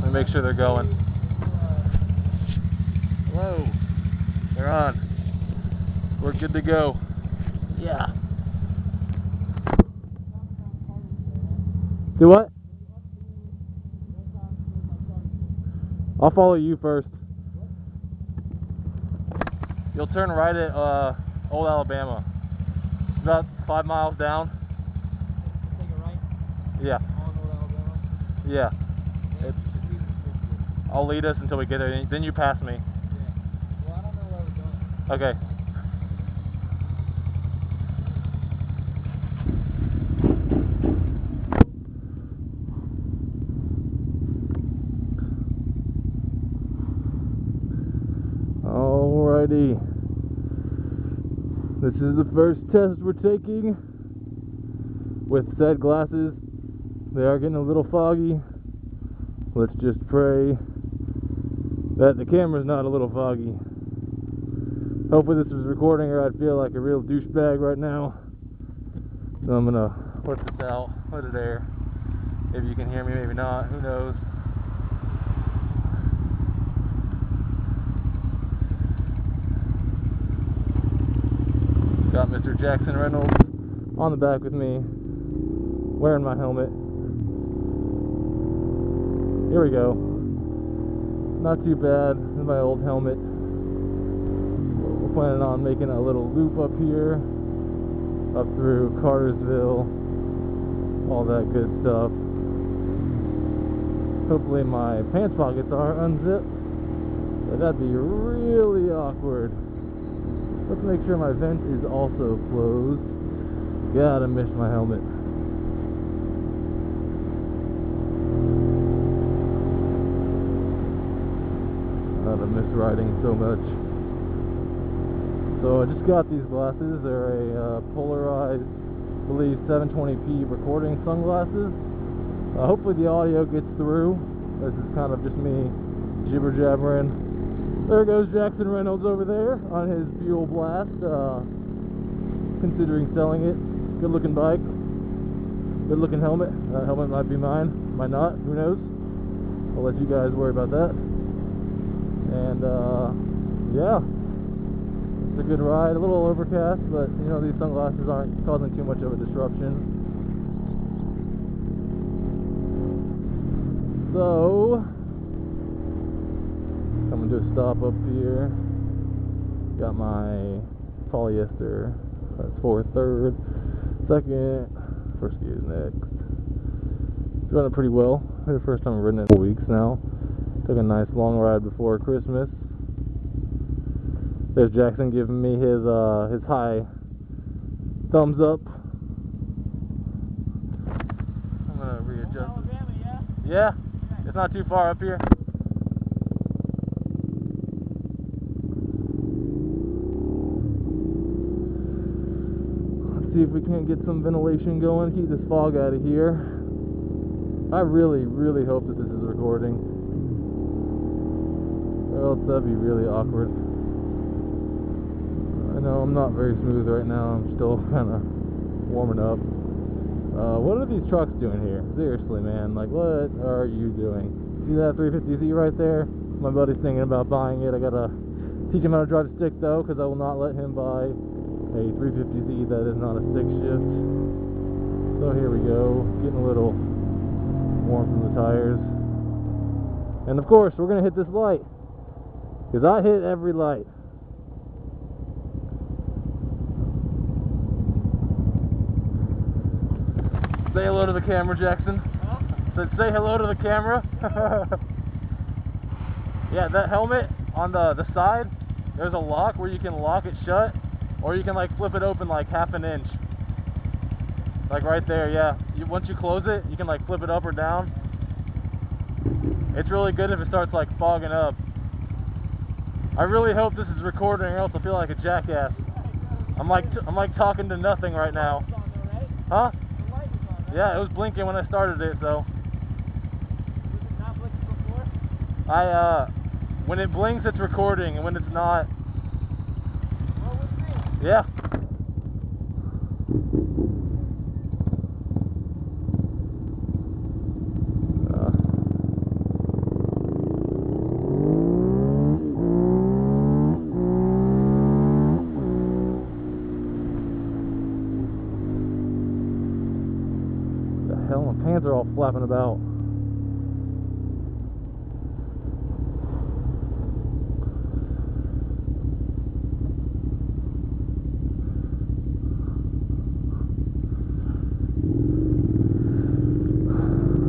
me make sure they're going. Hello. They're on. We're good to go. Yeah. Do what? I'll follow you first. You'll turn right at Old Alabama. It's about 5 miles down. Take a right? Yeah. On Old Alabama? Yeah. Yeah, I'll lead us until we get there, then you pass me. yeah. Well, I don't know where we're going. Okay. Alrighty. This is the first test we're taking with said glasses. They are getting a little foggy. Let's just pray that the camera's not a little foggy. Hopefully this is recording or I'd feel like a real douchebag right now. So I'm gonna let this out, let it air. Maybe you can hear me, maybe not, who knows. Got Mr. Jackson Reynolds on the back with me, wearing my helmet. Here we go. Not too bad. This is my old helmet. We're planning on making a little loop up here, up through Cartersville, all that good stuff. Hopefully my pants pockets are unzipped, but that'd be really awkward. Let's make sure my vent is also closed. God, I missed my helmet. God, I miss riding so much. So I just got these glasses. They're a polarized, I believe, 720p recording sunglasses. Hopefully the audio gets through. This is kind of just me jibber jabbering. There goes Jackson Reynolds over there on his Buell Blast, considering selling it. Good looking bike, good looking helmet. That helmet might be mine, might not, who knows. I'll let you guys worry about that. And yeah, it's a good ride, a little overcast, but you know, these sunglasses aren't causing too much of a disruption. So coming to a stop up here. Got my polyester. That's 4th, 3rd, 2nd. First gear is next. It's running pretty well. The first time I've ridden it in 4 weeks now. Took a nice long ride before Christmas. There's Jackson giving me his high thumbs up. I'm gonna readjust. Alabama, yeah? Yeah, it's not too far up here. See if we can't get some ventilation going, keep this fog out of here. I really, really hope that this is recording, or else that'd be really awkward. I know I'm not very smooth right now, I'm still kind of warming up. What are these trucks doing here? Seriously, man, like, what are you doing? See that 350Z right there? My buddy's thinking about buying it. I gotta teach him how to drive a stick though, because I will not let him buy a 350Z that is not a stick shift. So here we go, getting a little warm from the tires. And of course we're gonna hit this light, because I hit every light. Say hello to the camera, Jackson. Huh? Said say hello to the camera. Yeah, that helmet on the side, there's a lock where you can lock it shut, or you can like flip it open like half an inch. Like right there, yeah. Once you close it, you can like flip it up or down. It's really good if it starts like fogging up. I really hope this is recording, or else I feel like a jackass. I'm like talking to nothing right now. Huh? Yeah, it was blinking when I started it, so. Was it not blinking before? When it blinks, it's recording, and when it's not, Well, we'll see. yeah. all flapping about.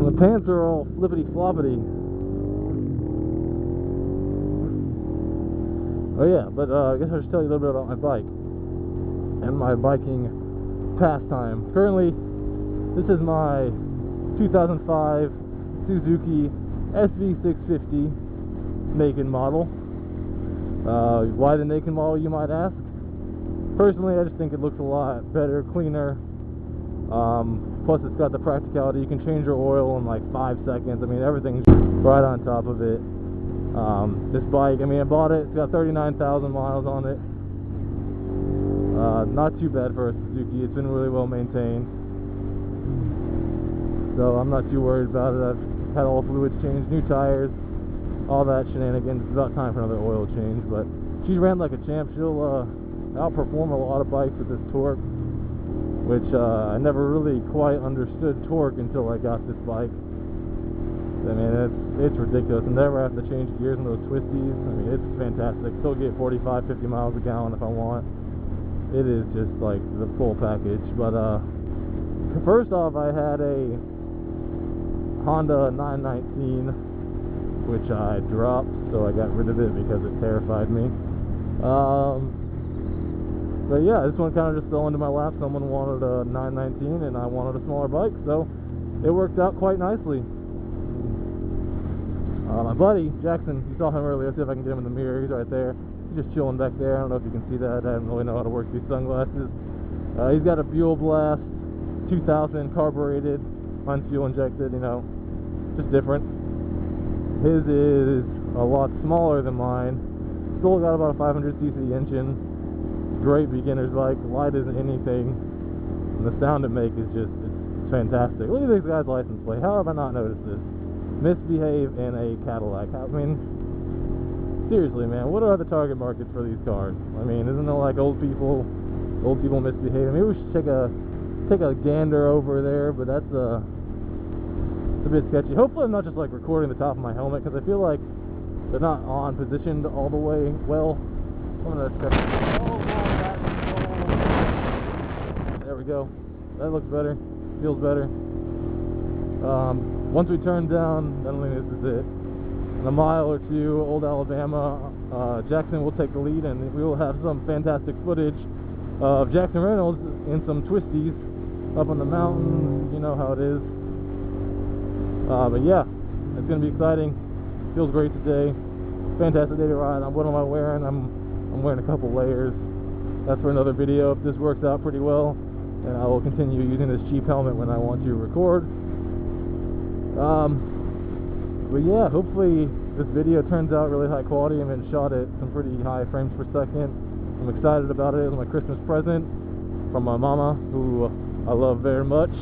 The pants are all flippity floppity. Oh yeah, but I guess I'll just tell you a little bit about my bike and my biking pastime. Currently, this is my 2005 Suzuki SV650 naked model. Why the naked model, you might ask? Personally, I just think it looks a lot better, cleaner. Plus it's got the practicality. You can change your oil in like 5 seconds. I mean, everything's right on top of it. This bike, I mean, I bought it. It's got 39,000 miles on it. Not too bad for a Suzuki. It's been really well maintained, so I'm not too worried about it. I've had all fluids changed, new tires, all that shenanigans. It's about time for another oil change, but she ran like a champ. She'll outperform a lot of bikes with this torque, which I never really quite understood torque until I got this bike. I mean, it's ridiculous. I never have to change gears in those twisties. I mean, it's fantastic. Still get 45, 50 miles a gallon if I want. It is just like the full package. But first off, I had a Honda 919, which I dropped, so I got rid of it because it terrified me. But yeah, this one kind of just fell into my lap. Someone wanted a 919 and I wanted a smaller bike, so it worked out quite nicely. My buddy Jackson, you saw him earlier. Let's see if I can get him in the mirror. He's right there. He's just chilling back there. I don't know if you can see that. I don't really know how to work these sunglasses. He's got a Buell Blast 2000 carbureted, unfuel injected, you know, just different. His is a lot smaller than mine. Still got about a 500cc engine. Great beginner's bike, light as anything. And the sound it makes is just, it's fantastic. Look at this guy's license plate. How have I not noticed this? Misbehave in a Cadillac. I mean, seriously, man, what are the target markets for these cars? I mean, isn't it like old people misbehaving? Maybe we should take a gander over there, but that's it's a bit sketchy. Hopefully I'm not just like recording the top of my helmet, because I feel like they're not on positioned all the way well. I'm gonna check. There we go. That looks better. Feels better. Once we turn down, I don't think this is it. In a mile or two, Old Alabama, Jackson will take the lead, and we will have some fantastic footage of Jackson Reynolds in some twisties up on the mountains. You know how it is. But yeah, it's gonna be exciting. Feels great today. Fantastic day to ride. What am I wearing? I'm wearing a couple layers. That's for another video if this works out pretty well, and I will continue using this cheap helmet when I want to record. But yeah, hopefully this video turns out really high quality. I mean, shot at some pretty high frames per second. I'm excited about it. It was my Christmas present from my mama, who I love very much.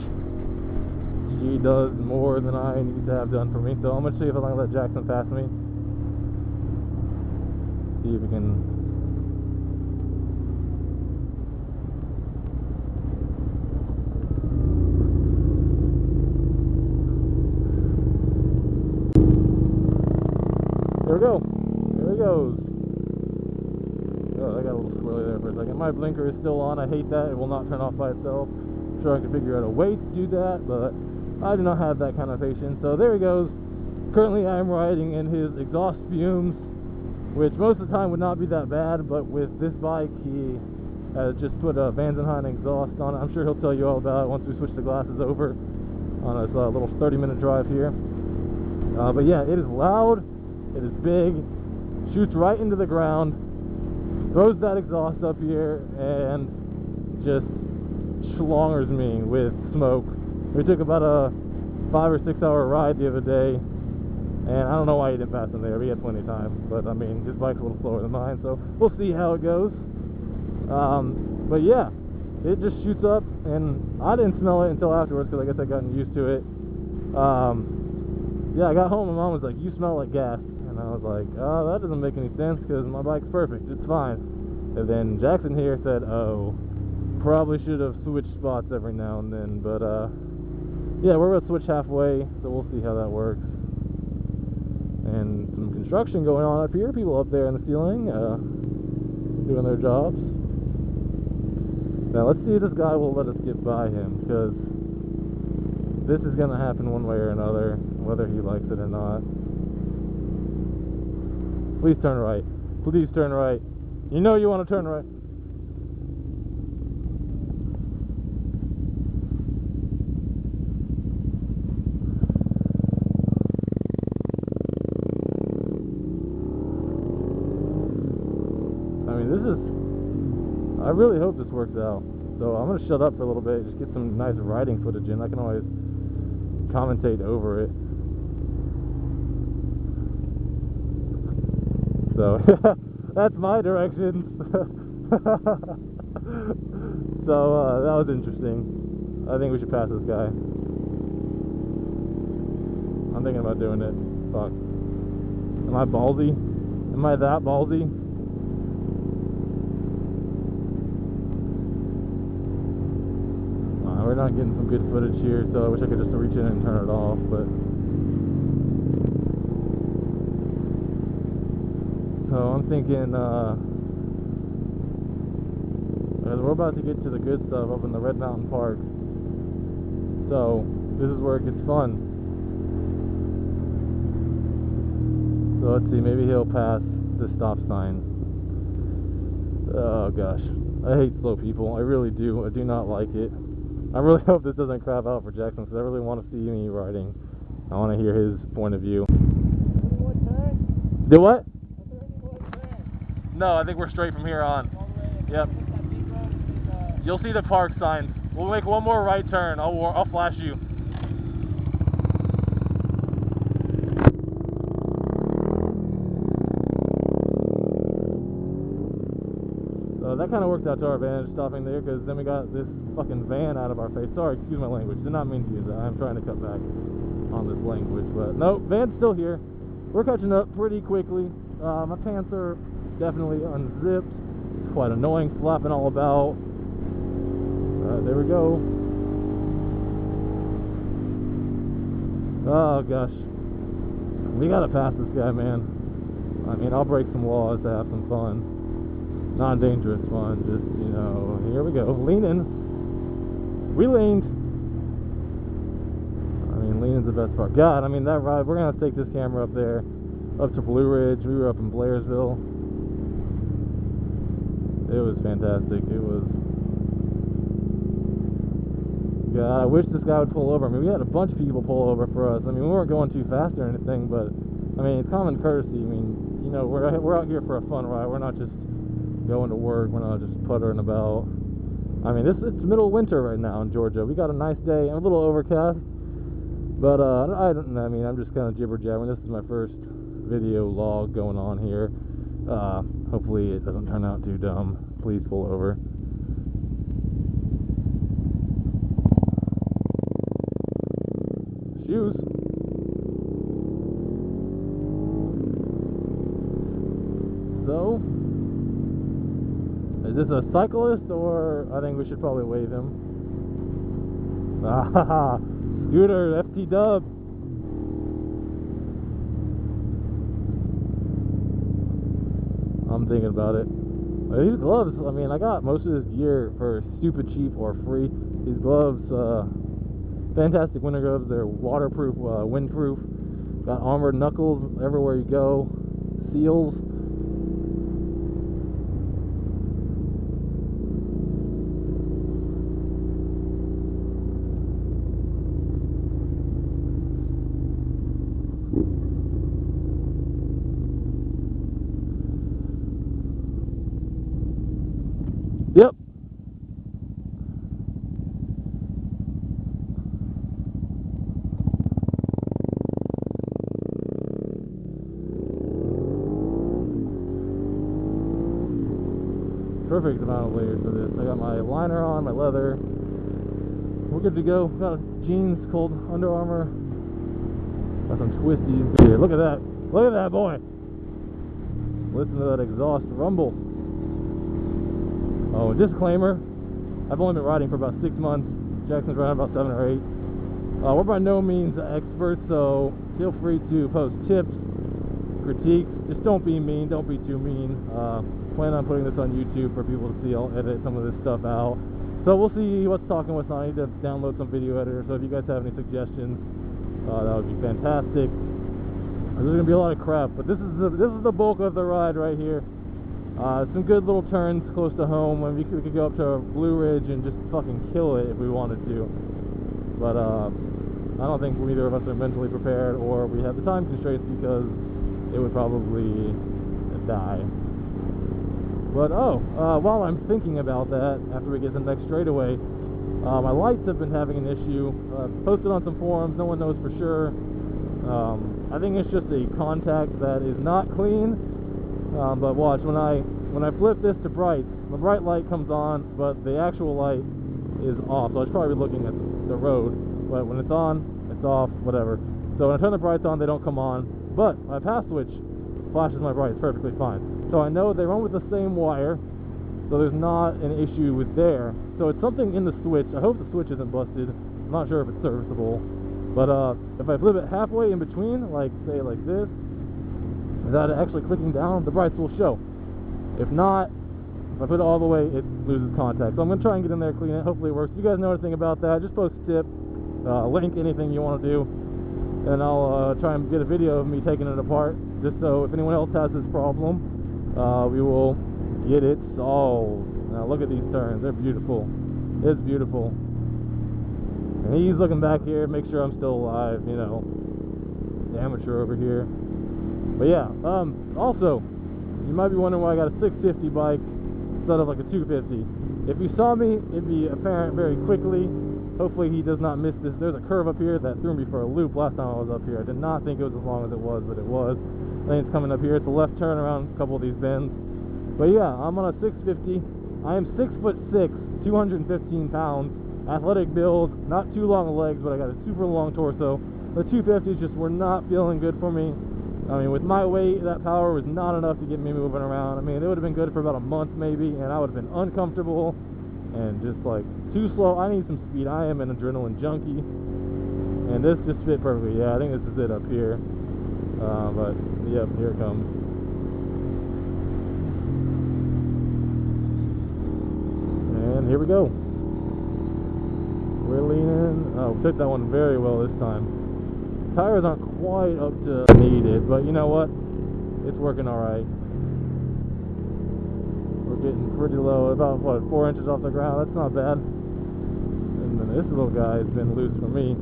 She does more than I need to have done for me, so I'm gonna see if I can let Jackson pass me. See if we can. There we go. There he goes. Oh, I got a little swirly there for a second. My blinker is still on. I hate that. It will not turn off by itself. I'm sure I could figure out a way to do that, but I do not have that kind of patience. So there he goes. Currently I am riding in his exhaust fumes, which most of the time would not be that bad, but with this bike he has just put a Van Zenheim exhaust on it. I'm sure he'll tell you all about it once we switch the glasses over on this little 30-minute drive here. But yeah, it is loud. It is big, shoots right into the ground, throws that exhaust up here, and just schlongers me with smoke. We took about a 5 or 6 hour ride the other day, and I don't know why he didn't pass him there. We had plenty of time, but I mean, his bike's a little slower than mine, so we'll see how it goes. But yeah, it just shoots up, and I didn't smell it until afterwards, because I guess I gotten used to it. Yeah, I got home and Mom was like, "You smell like gas." And I was like, "Oh, that doesn't make any sense because my bike's perfect. It's fine." And then Jackson here said, "Oh, probably should have switched spots every now and then." But Yeah, we're gonna switch halfway, so we'll see how that works. And some construction going on up here. People up there in the ceiling, doing their jobs. Now let's see if this guy will let us get by him, because this is gonna happen one way or another, whether he likes it or not. Please turn right. Please turn right. You know you want to turn right. I mean, I really hope this works out. So I'm going to shut up for a little bit, just get some nice riding footage in. I can always commentate over it. So, that's my directions. So, that was interesting. I think we should pass this guy. I'm thinking about doing it. Fuck. Am I ballsy? Am I that ballsy? We're not getting some good footage here, so I wish I could just reach in and turn it off, but... So I'm thinking, as we're about to get to the good stuff up in the Red Mountain Park. So, this is where it gets fun. So let's see, maybe he'll pass the stop sign. Oh gosh, I hate slow people, I really do. I do not like it. I really hope this doesn't crap out for Jackson, because I really want to see me riding. I want to hear his point of view. Do what? No, I think we're straight from here on. Yep. You'll see the park signs. We'll make one more right turn. I'll flash you. So that kind of worked out to our advantage, stopping there, because then we got this fucking van out of our face. Sorry, excuse my language. Did not mean to use that. I'm trying to cut back on this language, but no, van's still here. We're catching up pretty quickly. My pants are definitely unzipped. It's quite annoying, flapping all about. There we go. Oh gosh, we gotta pass this guy, man. I mean, I'll break some laws to have some fun. Non-dangerous fun, just, you know, here we go, leaning. We leaned. I mean, leaning's the best part. God, I mean, that ride, we're gonna take this camera up there, up to Blue Ridge. We were up in Blairsville. It was fantastic. It was, God, I wish this guy would pull over. I mean, we had a bunch of people pull over for us. I mean, we weren't going too fast or anything, but, I mean, it's common courtesy. I mean, you know, we're out here for a fun ride. We're not just going to work. We're not just puttering about. I mean, it's middle of winter right now in Georgia. We got a nice day, a little overcast, but I mean, I'm just kind of jibber jabbering. This is my first video log going on here. Hopefully it doesn't turn out too dumb. Please pull over. Shoes. So, is this a cyclist, or I think we should probably wave him? Ah, Scooter, FT Dub. I'm thinking about it. These gloves, I mean, I got most of this gear for stupid cheap or free. These gloves, fantastic winter gloves. They're waterproof, windproof. Got armored knuckles everywhere you go. Seals. Yep. Perfect amount of layers for this. I got my liner on, my leather. We're good to go. Got jeans, cold Under Armour. Got some twisties here. Look at that. Look at that, boy. Listen to that exhaust rumble. Oh, disclaimer. I've only been riding for about 6 months. Jackson's riding about 7 or 8. We're by no means experts, so feel free to post tips, critiques. Just don't be mean, don't be too mean. Plan on putting this on YouTube for people to see. I'll edit some of this stuff out. So we'll see what's talking, what's not. I need to download some video editor, so if you guys have any suggestions, that would be fantastic. There's gonna be a lot of crap, but this is the bulk of the ride right here. Some good little turns close to home. We could go up to Blue Ridge and just fucking kill it if we wanted to. But I don't think either of us are mentally prepared, or we have the time constraints, because it would probably die. But while I'm thinking about that, after we get to the next straightaway, my lights have been having an issue. Posted on some forums, no one knows for sure. I think it's just a contact that is not clean. But watch, when I flip this to bright, the bright light comes on, but the actual light is off. So I should probably be looking at the road. But when it's on, it's off, whatever. So when I turn the brights on, they don't come on. But my pass switch flashes my brights perfectly fine. So I know they run with the same wire, so there's not an issue with there. So it's something in the switch. I hope the switch isn't busted. I'm not sure if it's serviceable. But if I flip it halfway in between, like say like this, without it actually clicking down, the brights will show. If not, if I put it all the way, it loses contact. So I'm going to try and get in there, clean it. Hopefully it works. If you guys know anything about that, just post a tip, link, anything you want to do, and I'll try and get a video of me taking it apart, just so if anyone else has this problem, we will get it solved. Now look at these turns. They're beautiful. It's beautiful. And he's looking back here, make sure I'm still alive, you know. The amateur over here. But yeah, also, you might be wondering why I got a 650 bike instead of like a 250. If you saw me, it'd be apparent very quickly. Hopefully he does not miss this. There's a curve up here that threw me for a loop last time I was up here. I did not think it was as long as it was, but it was. I think it's coming up here. It's a left turn around a couple of these bends. But yeah, I'm on a 650. I am 6'6", 215 pounds. Athletic build, not too long legs, but I got a super long torso. The 250s just were not feeling good for me. I mean, with my weight, that power was not enough to get me moving around. I mean, it would have been good for about a month maybe, and I would have been uncomfortable and just like too slow. I need some speed. I am an adrenaline junkie, and this just fit perfectly. Yeah, I think this is it up here. But yep, here it comes. And here we go. We're leaning. Oh, took that one very well this time. Tires aren't quite up to needed, but you know what? It's working alright. We're getting pretty low, about what, 4 inches off the ground. That's not bad. And then this little guy has been loose for me.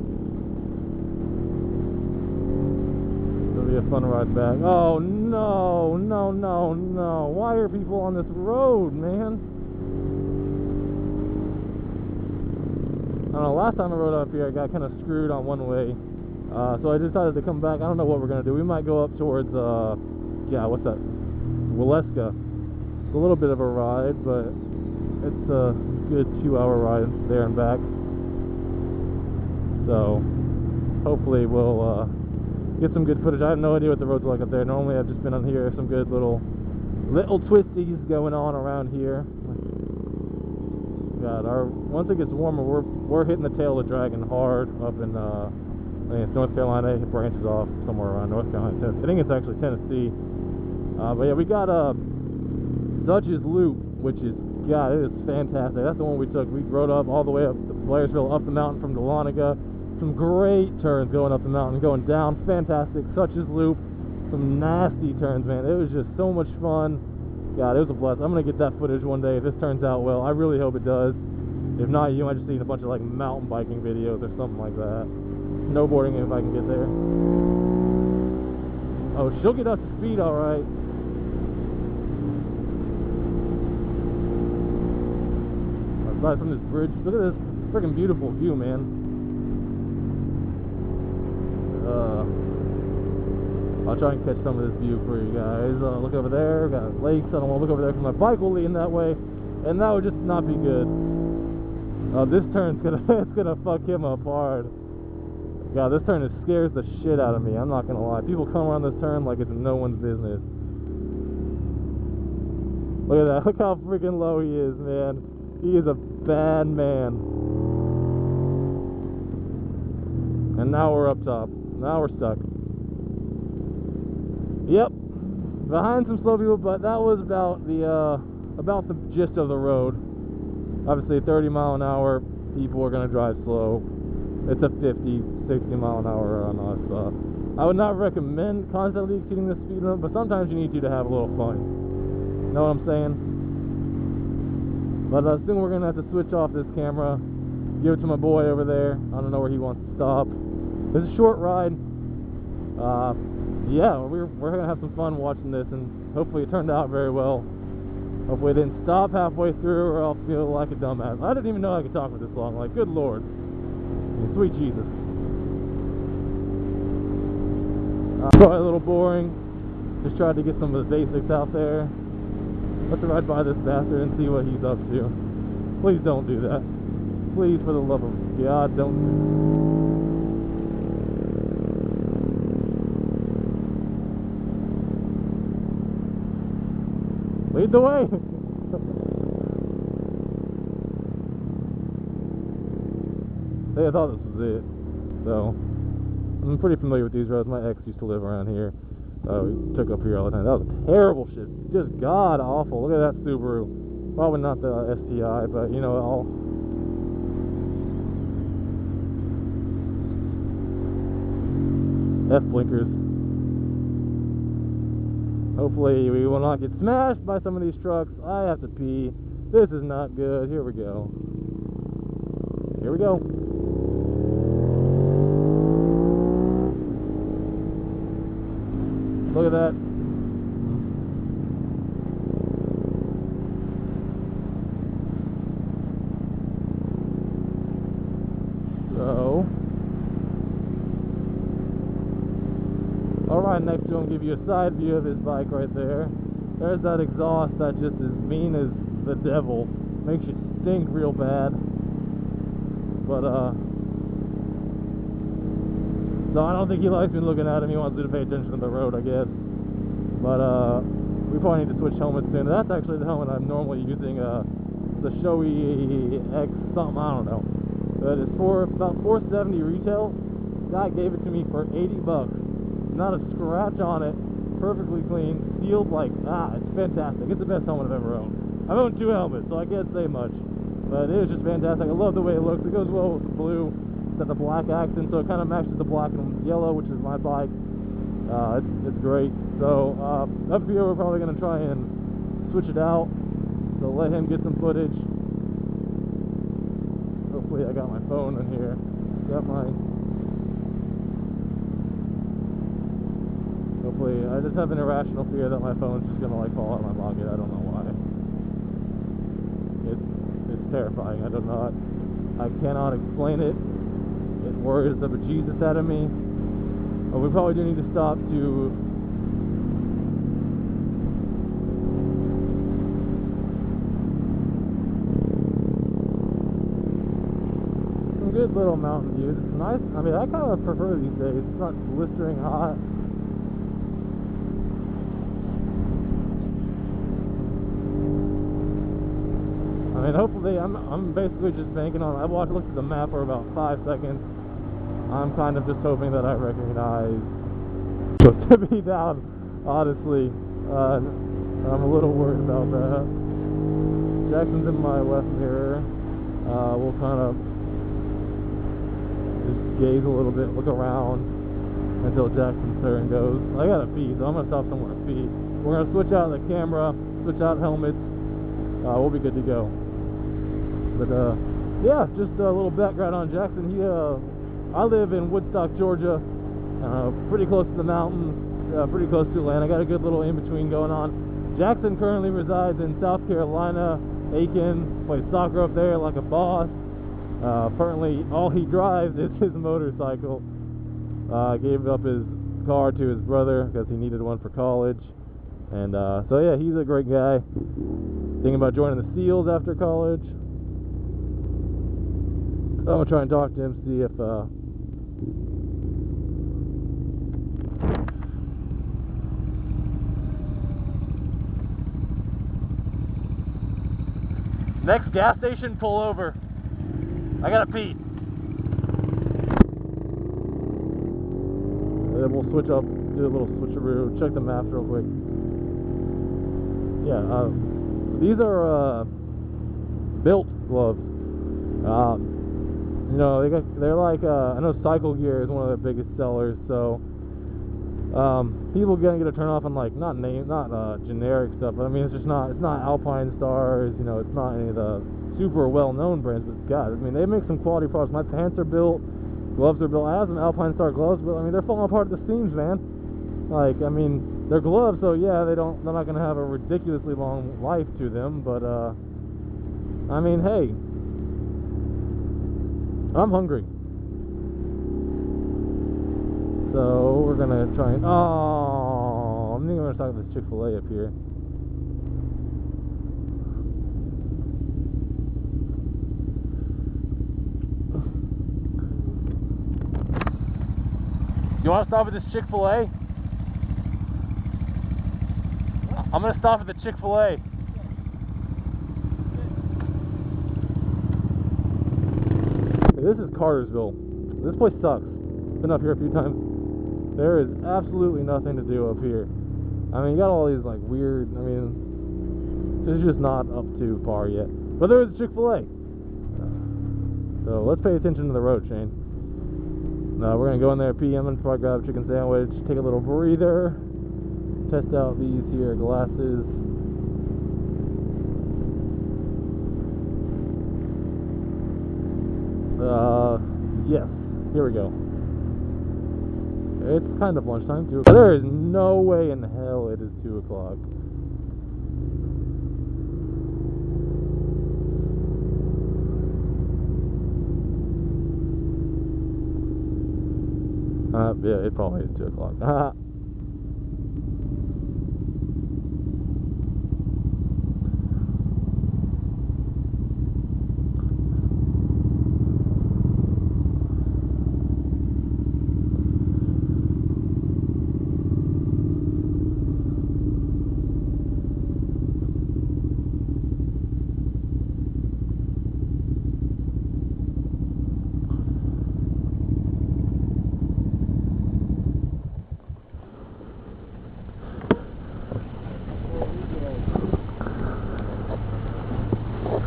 It'll be a fun ride back. Oh no, no, no, no. Why are people on this road, man? I don't know, last time I rode up here I got kind of screwed on one way, so I decided to come back. I don't know what we're going to do. We might go up towards, yeah, what's that, Waleska. It's a little bit of a ride, but it's a good 2-hour ride there and back. So hopefully we'll get some good footage. I have no idea what the road's like up there. Normally I've just been on here. Some good little twisties going on around here. God, once it gets warmer, we're hitting the tail of the dragon hard up in I think it's North Carolina. It branches off somewhere around North Carolina, Tennessee. I think it's actually Tennessee. But yeah, we got Dutch's Loop, which is, God, it is fantastic. That's the one we took. We rode up all the way up to Blairsville, up the mountain from Dahlonega. Some great turns going up the mountain, going down. Fantastic. Dutch's Loop. Some nasty turns, man. It was just so much fun. God, it was a blast. I'm going to get that footage one day if this turns out well. I really hope it does. If not, you might just see a bunch of like mountain biking videos or something like that. Snowboarding if I can get there. Oh, she'll get up to speed alright. Aside from this bridge, look at this freaking beautiful view, man. I'll try and catch some of this view for you guys. Look over there, got lakes. I don't want to look over there because my bike will lean that way, and that would just not be good. This turn's it's gonna fuck him up hard. God, this turn scares the shit out of me. I'm not gonna lie. People come around this turn like it's no one's business. Look at that. Look how freaking low he is, man. He is a bad man. And now we're up top. Now we're stuck. Yep. Behind some slow people, but that was about the gist of the road. Obviously 30 mile an hour, people are going to drive slow. It's a 50, 60 mile an hour on us. I would not recommend constantly exceeding the speed limit, but sometimes you need to have a little fun. Know what I'm saying? But soon we're going to have to switch off this camera, give it to my boy over there. I don't know where he wants to stop. It's a short ride. Yeah, we're going to have some fun watching this, and hopefully it turned out very well. Hopefully it didn't stop halfway through or I'll feel like a dumbass. I didn't even know I could talk for this long. Like, good Lord. Sweet Jesus. Probably a little boring. Just tried to get some of the basics out there. Let's ride by this bastard and see what he's up to. Please don't do that. Please, for the love of God, don't do that. Lead the way! Hey, I thought this was it. So, I'm pretty familiar with these roads. My ex used to live around here. We took up here all the time. That was terrible shit. Just god awful. Look at that Subaru. Probably not the STI, but you know, all. F blinkers. Hopefully we will not get smashed by some of these trucks. I have to pee. This is not good. Here we go. Here we go. Look at that. So, alright, next we'll give you a side view of his bike right there. There's that exhaust that just is mean as the devil. Makes you stink real bad. But, so I don't think he likes me looking at him. He wants me to pay attention to the road, I guess. But, we probably need to switch helmets soon. That's actually the helmet I'm normally using, the Shoei X something, I don't know. But it's for about $470 retail. Guy gave it to me for 80 bucks. Not a scratch on it. Perfectly clean. Sealed like, it's fantastic. It's the best helmet I've ever owned. I've owned 2 helmets, so I can't say much. But it is just fantastic. I love the way it looks. It goes well with the blue. It's got the black accent, so it kind of matches the black and yellow, which is my bike. It's great. So up here we're probably going to try and switch it out. So let him get some footage. Hopefully I got my phone in here. Hopefully, I just have an irrational fear that my phone's just going to like fall out of my pocket. I don't know why. It's terrifying. I cannot explain it. It worries the bejesus out of me. But we probably do need to stop to some good little mountain views. It's nice. I mean, I kind of prefer these days. It's not blistering hot. I mean, hopefully, I'm basically just banking on. I looked at the map for about 5 seconds. I'm kind of just hoping that I recognize to be down. Honestly, I'm a little worried about that. Jackson's in my left mirror. We'll kind of just gaze a little bit, look around until Jackson's turn goes. I gotta pee, so I'm gonna stop somewhere to pee. We're gonna switch out the camera, switch out helmets. We'll be good to go. But yeah, just a little background on Jackson. I live in Woodstock, Georgia, pretty close to the mountains, pretty close to Atlanta. I got a good little in-between going on. Jackson currently resides in South Carolina, Aiken, plays soccer up there like a boss. Apparently all he drives is his motorcycle. Gave up his car to his brother because he needed one for college. And so yeah, he's a great guy. Thinking about joining the SEALs after college. I'm gonna try and talk to him, see if next gas station, pull over. I gotta pee. then we'll switch up, do a little switcheroo, check the maps real quick. Yeah, these are built gloves. You know, they're like I know Cycle Gear is one of their biggest sellers, so people gonna get a turn off on like not generic stuff, but I mean it's not Alpine Stars, you know, it's not any of the super well known brands, but God, I mean they make some quality products. My pants are built, gloves are built. I have some Alpine Star gloves, but I mean they're falling apart at the seams, man. Like, I mean, they're gloves, so yeah, they're not gonna have a ridiculously long life to them, but I mean, hey, I'm hungry. So we're gonna try and I'm thinking we're gonna start with this Chick-fil-A up here. You wanna stop at this Chick-fil-A? I'm gonna stop at the Chick-fil-A. This is Cartersville. This place sucks. Been up here a few times. There is absolutely nothing to do up here. I mean, you got all these like weird, I mean, it's just not up to par yet. But there is a Chick-fil-A. So let's pay attention to the road, Shane. We're gonna go in there at PM and probably grab a chicken sandwich, take a little breather, test out these here glasses. Yes, here we go. It's kind of lunchtime, 2 o'clock. There is no way in hell it is 2 o'clock. Yeah, it probably is 2 o'clock.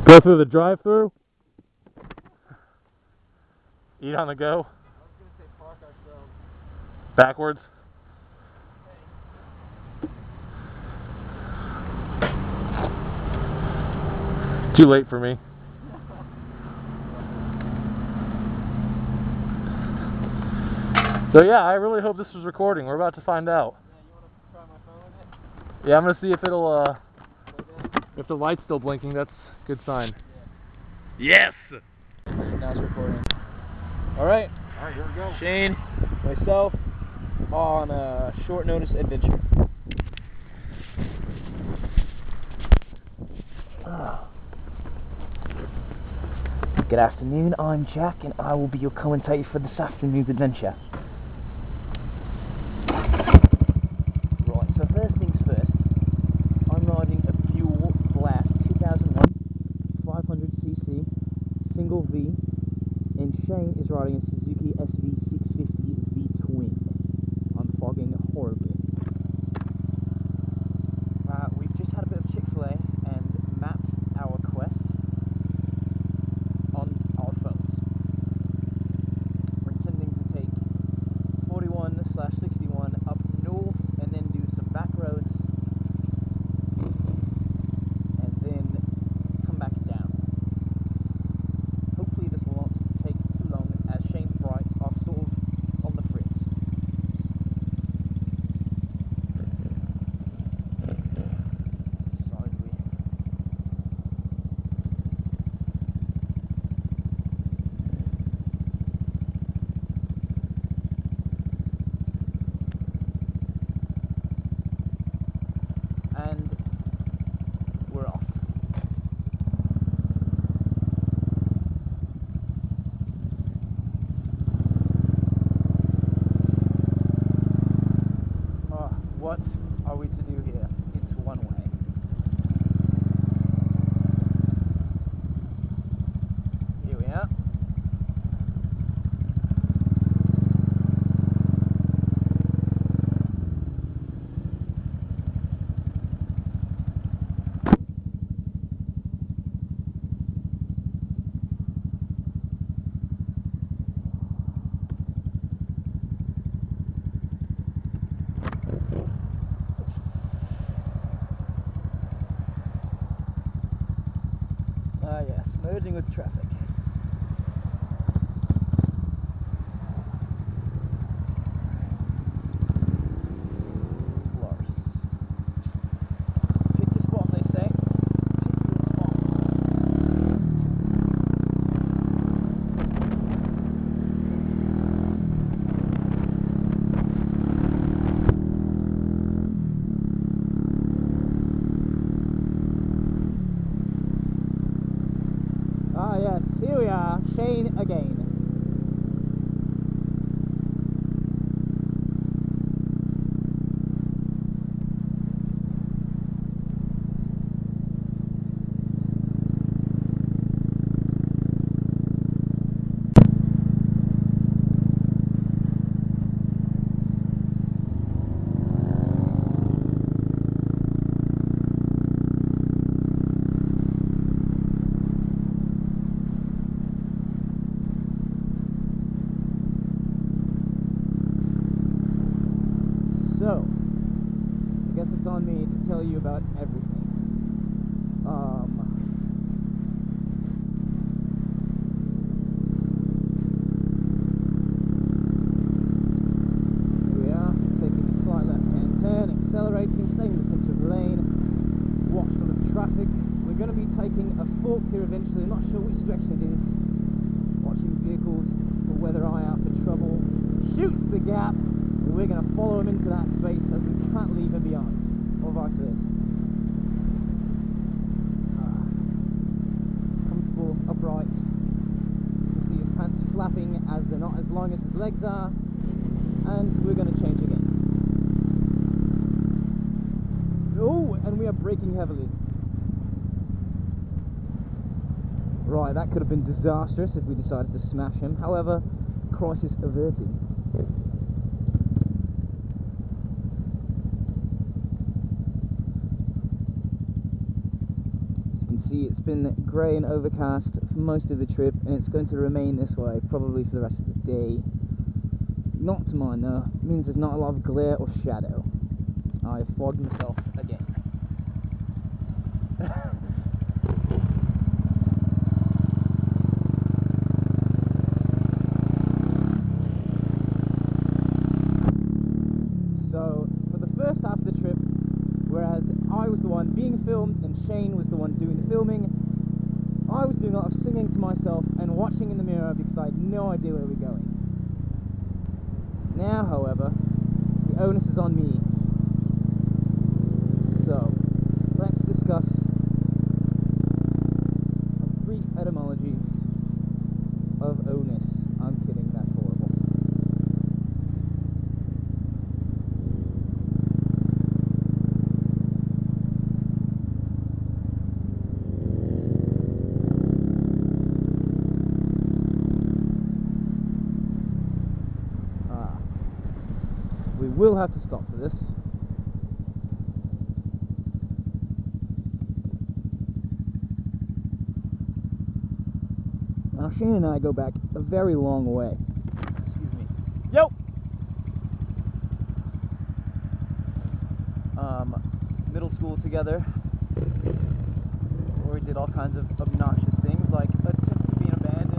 Go through the drive-thru. Eat on the go. I was gonna say park ourselves. Backwards. Too late for me. So yeah, I really hope this was recording. We're about to find out. Yeah, you wanna try my phone with it? Yeah, I'm gonna see if it'll if the light's still blinking. That's a good sign. Yeah. Yes. Now it's recording. Alright, here we go. Shane, myself, on a short notice adventure. Good afternoon, I'm Jack, and I will be your commentator for this afternoon's adventure. Right, so first things first, I'm riding a Fuel Blast 2001 500cc single V, and Shane is riding a Suzuki SV650 V-Twin. I'm fogging horribly. We've just had a bit of Chick-fil-A and mapped our quest on our phones. We're intending to take 41/61 up north and then do some back roads and then come back down. Hopefully this will not take too long, as Shane's brights are sort of on the fritz. And we're off. What are we to do here? It's one way. Here we are. Ah yes, merging with traffic. Flores. Pick your spot, they say. Pick your spot. Ah yes, here we are, Shane again. So, I guess it's on me to tell you about everything. Here we are, taking a slight left-hand turn, accelerating, staying in the center of the lane, watch for the traffic. We're going to be taking a fork here eventually, I'm not sure which direction it is. Watching vehicles for whether eye out for trouble. Shoots the gap, and we're going to follow him into that space as we can't leave him beyond, or vice versa. Comfortable, upright. You can see his pants flapping as they're not as long as his legs are, and we're going to change again. Oh, and we are braking heavily. Right, that could have been disastrous if we decided to smash him. However, crisis averted. See, it's been grey and overcast for most of the trip, and it's going to remain this way probably for the rest of the day. Not to mine though, it means there's not a lot of glare or shadow. I flogged myself again. So, for the first half of the trip, whereas I was the one being filmed and Shane was the one doing the filming, I was doing a lot of singing to myself and watching in the mirror because I had no idea where we were going. Now, however, the onus is on me. So, let's discuss a brief etymology of onus. I'm kidding, that's horrible. We will have to stop for this. Now Shane and I go back a very long way. Excuse me. Yo! Middle school together, where we did all kinds of obnoxious things like attempt to be in a band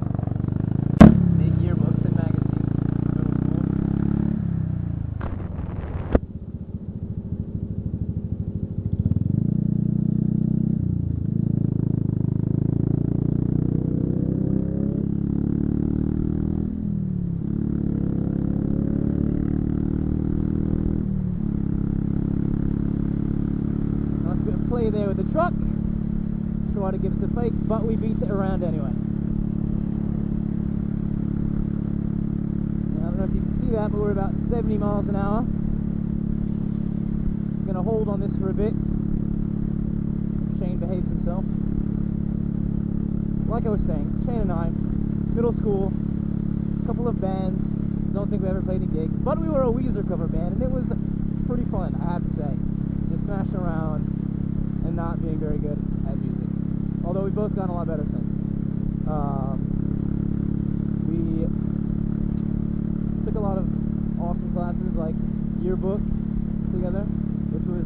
and make yearbooks and magazines in middle school. Play there with the truck, try to give us a fake, but we beat it around anyway. Now, I don't know if you can see that, but we're about 70 miles an hour. I'm going to hold on this for a bit. Shane behaves himself. Like I was saying, Shane and I, middle school, a couple of bands, don't think we ever played a gig, but we were a Weezer cover band, and it was pretty fun, I have to say. Just smashing around and not being very good at music. Although we've both gotten a lot better since. We took a lot of awesome classes like yearbook together, which was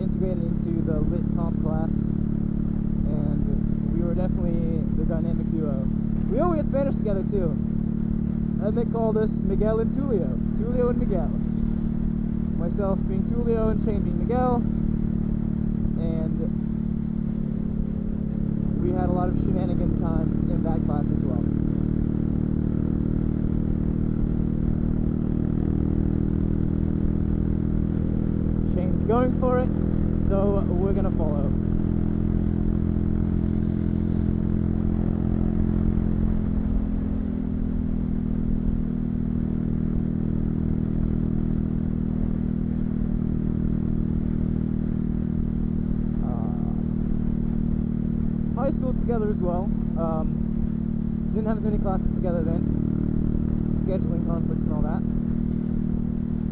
integrated into the lit comp class, and we were definitely together too. And they called us Miguel and Tulio. Tulio and Miguel. Myself being Tulio and Shane being Miguel. And we had a lot of shenanigans time in that class as well. Shane's going for it, so we're gonna follow. High school together as well. Didn't have as many classes together then. Scheduling conflicts and all that.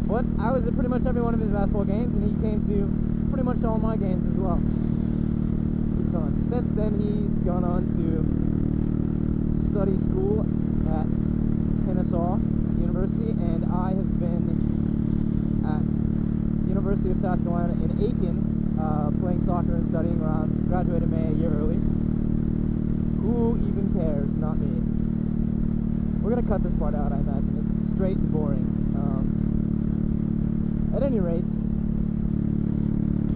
But I was at pretty much every one of his basketball games, and he came to pretty much all my games as well. Since then, he's gone on to study school at Kennesaw University, and I have been at University of South Carolina in Aiken, playing soccer and studying around. Graduated May a year early. Who even cares? Not me. We're gonna cut this part out, I imagine. It's straight and boring. At any rate,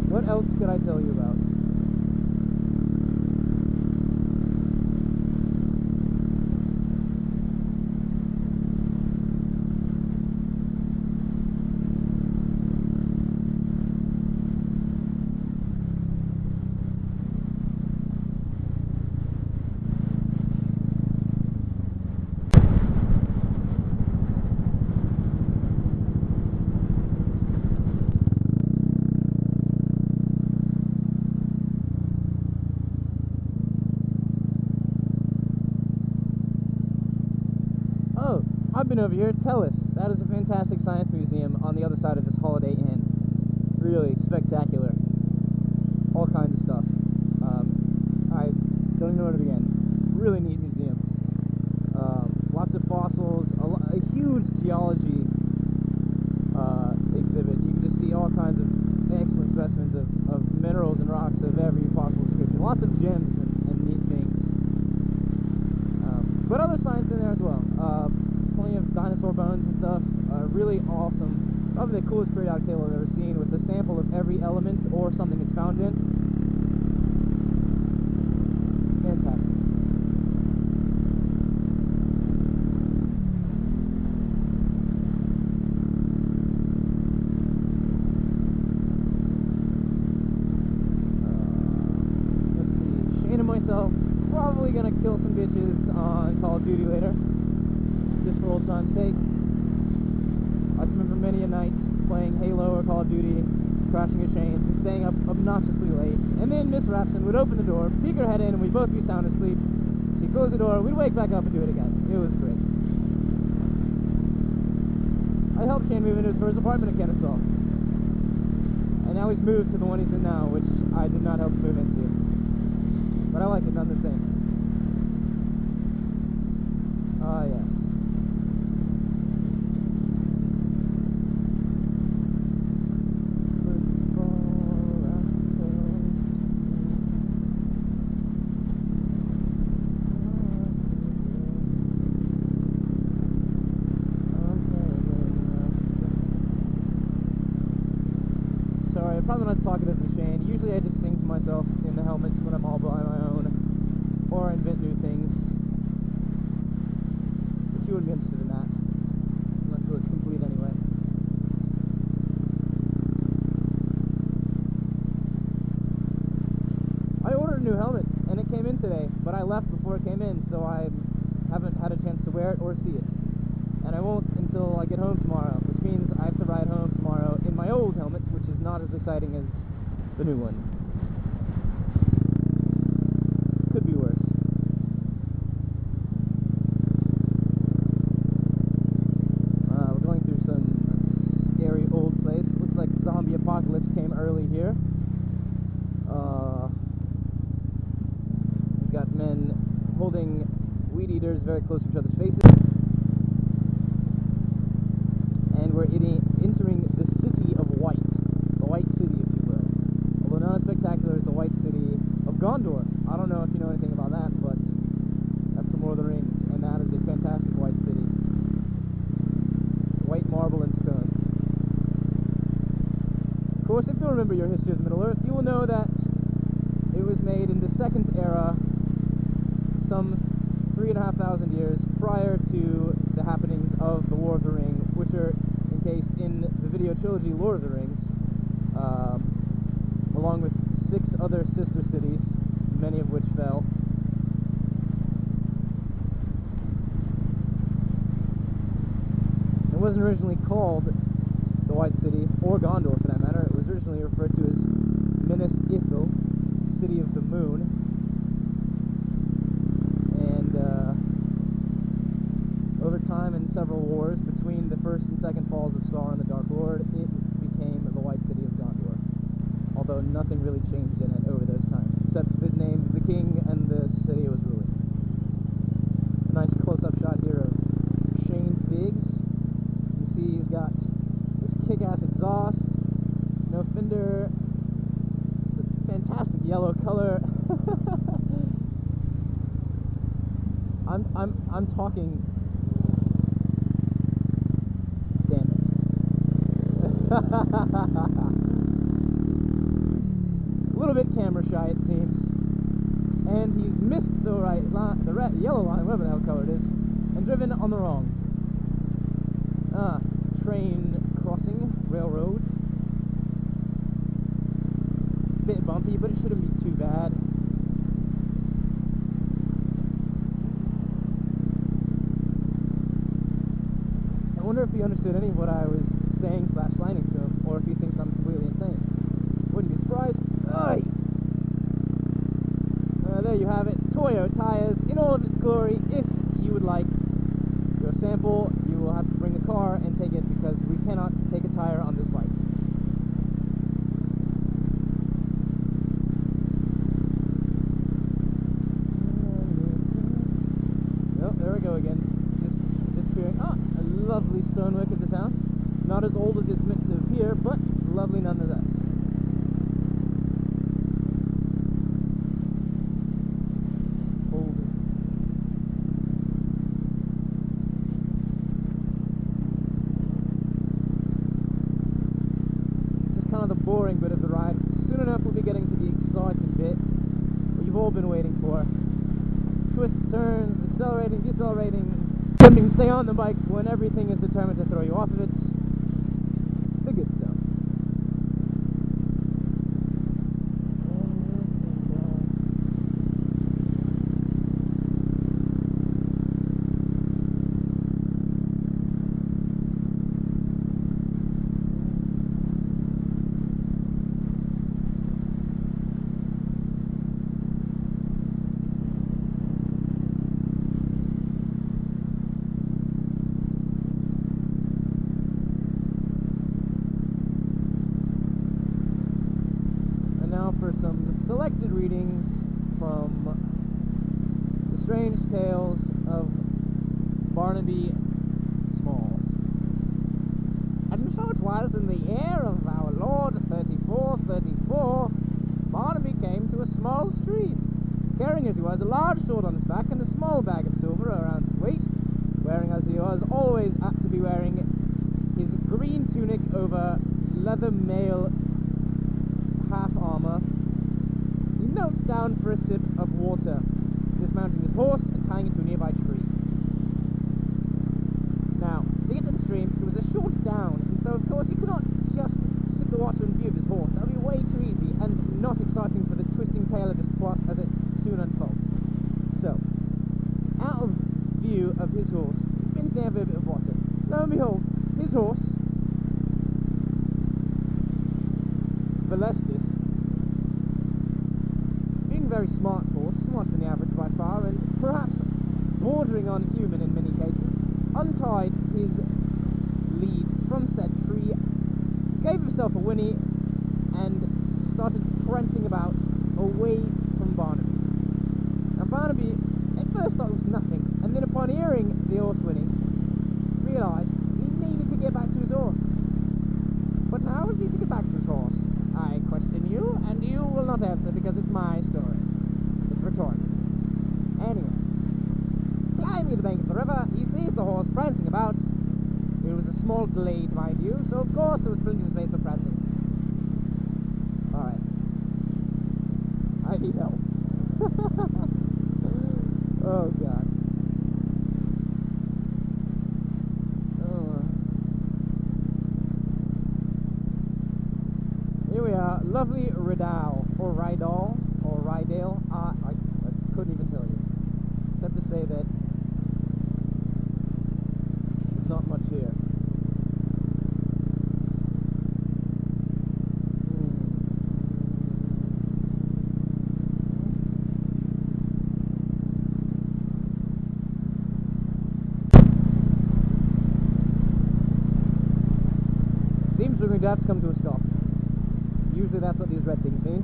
what else could I tell you about? Oh, I've been over here at Tellus. That is a fantastic science museum on the other side of this Holiday Inn. Really spectacular. All kinds of stuff. I don't even know where to begin. Really neat museum. Lots of fossils, a huge geology exhibit. You can just see all kinds of excellent specimens of minerals and rocks of every possible description. Lots of gems and neat things. But other science in there as well. Plenty of dinosaur bones and stuff. Really awesome. Probably the coolest periodic table I've ever seen, with a sample of every element or something it's found in. Fantastic. Let's see. Shane and myself probably gonna kill some bitches on Call of Duty later, just for old time's sake. I remember many a night playing Halo or Call of Duty, crashing at Shane's and staying up obnoxiously late, and then Miss Rapson would open the door, peek her head in, and we'd both be sound asleep. She'd close the door, we'd wake back up and do it again. It was great. I helped Shane move into his first apartment in Kennesaw, and now he's moved to the one he's in now, which I did not help move into. But I like it none the same. Ah, yeah. Sorry, I'm probably not talkative as Shane. Usually I just sing to myself in the helmets when I'm all by my own, or invent new things. But you wouldn't be interested in that. I'm not sure it's complete anyway. I ordered a new helmet, and it came in today, but I left before it came in, so I haven't had a chance to wear it or see it. And I won't until I get home tomorrow, which means I have to ride home tomorrow in my old helmet, which is not as exciting as the new one. Could be worse. We're going through some scary old place. Looks like zombie apocalypse came early here. We've got men holding weed eaters very close to each other's faces. And we're entering the city of White. The White City, if you will. Although not as spectacular as the White City of Gondor. I don't know if you know anything about that, but that's the Lord of the Rings, and that is a fantastic course, if you remember your history of the Middle Earth, you will know that it was made in the Second Era, some 3,500 years prior to the happenings of the War of the Ring, which are encased in the video trilogy Lord of the Rings, along with 6 other sister cities, many of which fell. It wasn't originally called the White City, or Gondor for that matter. It was originally referred to as Minas Ithil, City of the Moon. And over time, in several wars between the first and second falls of Sauron the Dark Lord, it became the White City of Gondor. Although nothing really changed in it over those times, except the name, the king, and the city it was ruling. A nice close-up shot here of Shane Biggs. You see he's got this kick-ass exhaust, no fender, it's a fantastic yellow color. I'm talking. Damn it. A little bit camera shy, it seems. And he's missed the right line, the yellow line, whatever the hell color it is, and driven on the wrong. Train crossing, railroad. Bit bumpy, but it shouldn't be too bad. I wonder if he understood any of what I was saying / lining to him, or if he thinks I'm completely insane. Wouldn't be surprised. There you have it. Toyo tires in all of its glory. If you would like your sample, you will have to bring the car and take it, because we cannot take a tire on this bike. Oh, there we go again. Just disappearing. A lovely stonework at this house. Not as old as it's meant to appear, but lovely nonetheless. Boring bit of the ride. Soon enough we'll be getting to the exciting bit, what you've all been waiting for. Twists, turns, accelerating, decelerating, attempting to stay on the bike when everything is determined to throw you off of it. The good stuff. For some selected readings from the strange tales of Barnaby Smalls. And so it was in the year of our Lord 3434, Barnaby came to a small stream, carrying as he was a large sword on his back and a small bag of silver around his waist, wearing as he was always apt to be wearing his green tunic over leather mail half armor. He knelt down for a sip of water, dismounting his horse and tying it to a nearby tree. Now, to get to the stream, it was a short down, and so of course he could not just stick the water in view of his horse. That would be way too easy and not exciting for the twisting tale of his plot as it soon unfolds. So, out of view of his horse, he spins down for a bit of water. Lo and behold, his horse, Valestis, being a very smart horse, smarter than the average by far, and perhaps bordering on human in many cases, untied his lead from said tree, gave himself a whinny, and started prancing about away from Barnaby. Now Barnaby at first thought it was nothing, and then upon hearing the horse whinny, realised he needed to get back to his horse. But how was he to get back to his horse? I question you, and you will not answer because it's my story. It's rhetorical. Anyway, climbing the bank of the river, he sees the horse prancing about. It was a small glade, mind you, so of course there was plenty of space for prancing. need help. Oh God. Here we are, lovely Rydal, or Rydal, or Rydale. I couldn't even tell you, except to say that there's not much here. Seems we're going to have to come to a stop. Usually that's what these red things mean.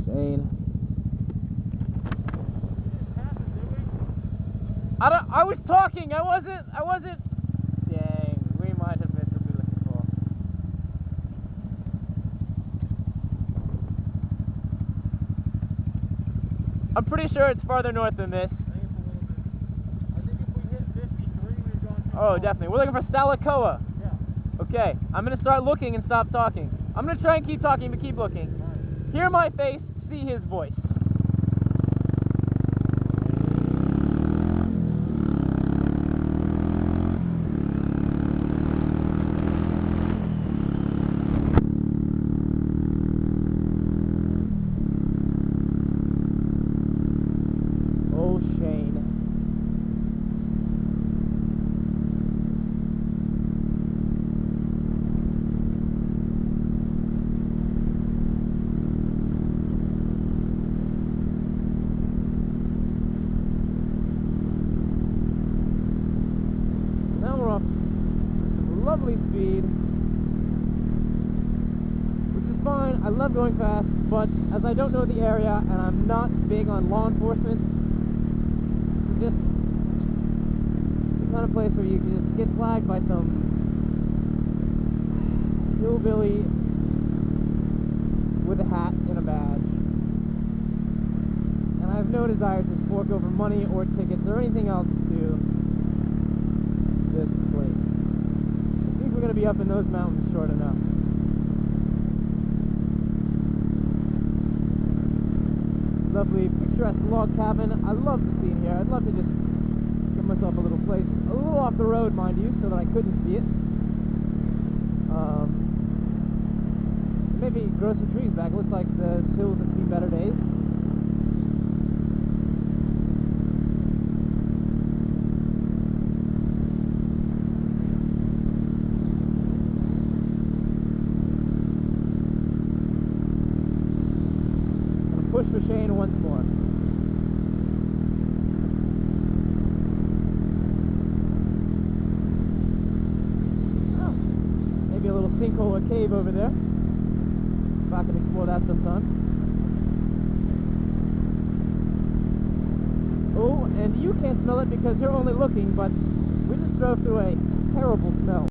Shane. I was talking, I wasn't. Dang, we might have missed what we were looking for. I'm pretty sure it's farther north than this. I think it's a little bit. I think if we hit 53, we've gone too Oh, far. definitely. We're looking for Salakoa. Yeah. Okay, I'm going to start looking and stop talking. I'm going to try and keep talking, but keep looking. Right. Hear my face, see his voice. Oh, Shane. Now we're off lovely speed, which is fine. I love going fast, but as I don't know the area and I'm not big on law enforcement, it's just the kind of place where you can just get flagged by some hillbilly with a hat and a badge. And I have no desire to fork over money or tickets or anything else to this place. I think we're going to be up in those mountains short enough. Lovely picturesque log cabin. I love the scene here. I'd love to just get myself a little place, a little off the road, mind you, so that I couldn't see it. Maybe grow some trees back. It looks like the hills have seen better days. Push for Shane once more. Oh, maybe a little sinkhole or cave over there. If I can explore that sometime. Oh, and you can't smell it because you're only looking, but we just drove through a terrible smell.